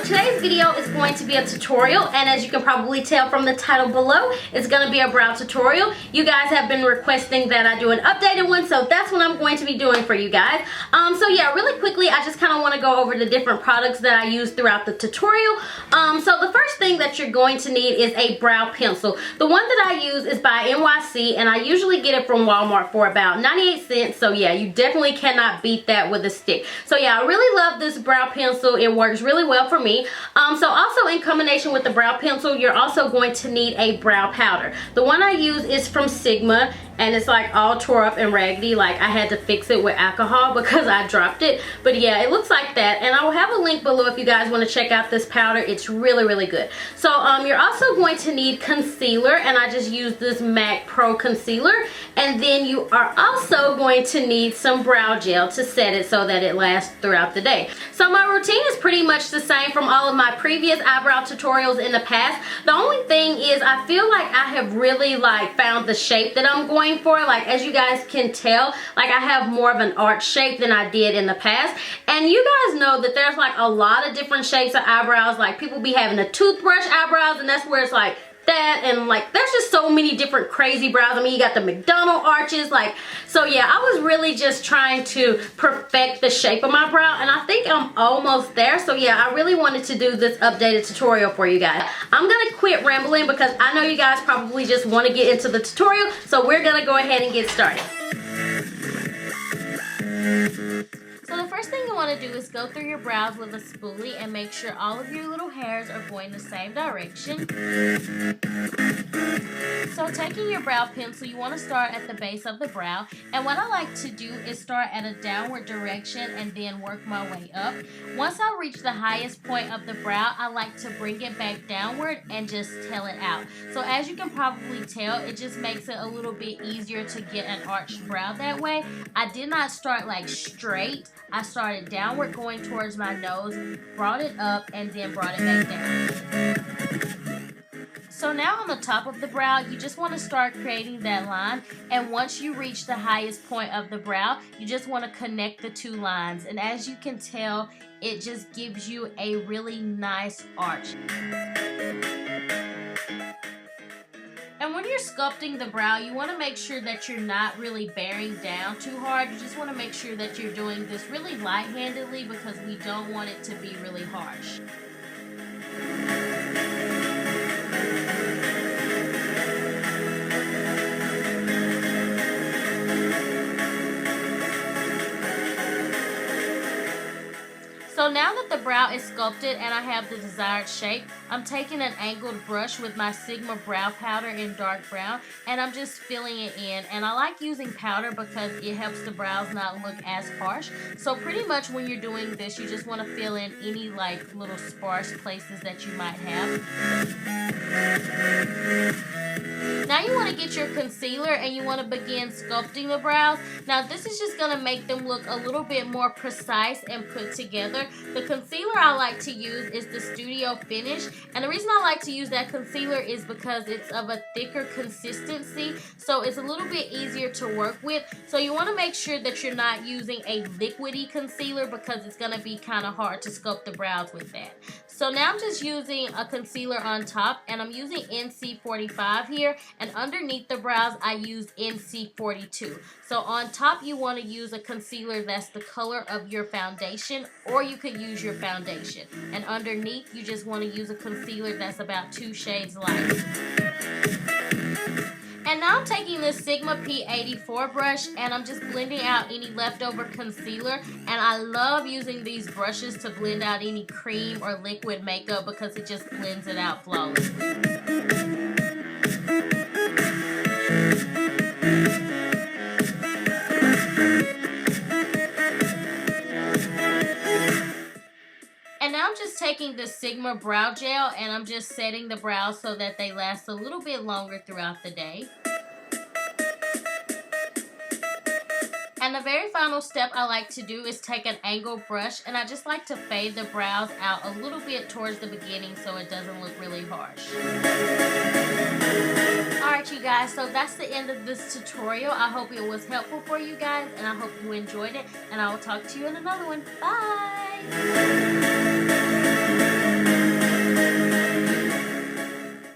Today's video is going to be a tutorial, and as you can probably tell from the title below, it's going to be a brow tutorial. You guys have been requesting that I do an updated one, so that's what I'm going to be doing for you guys. So yeah, really quickly, I just kind of want to go over the different products that I use throughout the tutorial. So the first thing that you're going to need is a brow pencil. The one that I use is by NYC, and I usually get it from Walmart for about 98 cents. So yeah, you definitely cannot beat that with a stick. So yeah, I really love this brow pencil. It works really well for me. So also in combination with the brow pencil, you're also going to need a brow powder. The one I use is from Sigma, and it's like all tore up and raggedy. Like I had to fix it with alcohol because I dropped it. But yeah, it looks like that, and I will have a link below if you guys want to check out this powder. It's really good. So you're also going to need concealer, and I just use this MAC Pro concealer. And then you are also going to need some brow gel to set it so that it lasts throughout the day. So my routine is pretty much the same from all of my previous eyebrow tutorials in the past. The only thing is I feel like I have really found the shape that I'm going for. Like as you guys can tell, like I have more of an arch shape than I did in the past. And you guys know that there's like a lot of different shapes of eyebrows. Like people be having a toothbrush eyebrows, and that's where it's like that, and like there's just so many different crazy brows. I mean, you got the McDonald arches, like, so yeah, I was really just trying to perfect the shape of my brow, and I think I'm almost there. So yeah, I really wanted to do this updated tutorial for you guys. I'm gonna quit rambling because I know you guys probably just want to get into the tutorial, so we're gonna go ahead and get started. So the first thing you want to do is go through your brows with a spoolie and make sure all of your little hairs are going the same direction. So taking your brow pencil, you want to start at the base of the brow, and what I like to do is start at a downward direction and then work my way up. Once I reach the highest point of the brow, I like to bring it back downward and just tail it out. So as you can probably tell, it just makes it a little bit easier to get an arched brow that way. I did not start like straight. I started downward going towards my nose, brought it up, and then brought it back down. So now on the top of the brow, you just want to start creating that line, and once you reach the highest point of the brow, you just want to connect the two lines, and as you can tell, it just gives you a really nice arch. And when you're sculpting the brow, you want to make sure that you're not really bearing down too hard. You just want to make sure that you're doing this really light-handedly because we don't want it to be really harsh. So now that the brow is sculpted and I have the desired shape, I'm taking an angled brush with my Sigma brow powder in dark brown, and I'm just filling it in. And I like using powder because it helps the brows not look as harsh. So pretty much when you're doing this, you just want to fill in any like little sparse places that you might have. Now you want to get your concealer and you want to begin sculpting the brows. Now this is just going to make them look a little bit more precise and put together. The concealer I like to use is the Studio Finish, and the reason I like to use that concealer is because it's of a thicker consistency, so it's a little bit easier to work with. So you want to make sure that you're not using a liquidy concealer because it's going to be kind of hard to sculpt the brows with that. So now I'm just using a concealer on top, and I'm using NC45 here, and underneath the brows I use NC42. So on top you want to use a concealer that's the color of your foundation, or you could use your foundation. And underneath you just want to use a concealer that's about 2 shades light. And now I'm taking this Sigma P84 brush and I'm just blending out any leftover concealer, and I love using these brushes to blend out any cream or liquid makeup because it just blends it out flawlessly. And now I'm just taking the Sigma brow gel and I'm just setting the brows so that they last a little bit longer throughout the day. And the very final step I like to do is take an angled brush, and I just like to fade the brows out a little bit towards the beginning so it doesn't look really harsh. Alright you guys. So that's the end of this tutorial. I hope it was helpful for you guys, and I hope you enjoyed it. And I will talk to you in another one. Bye!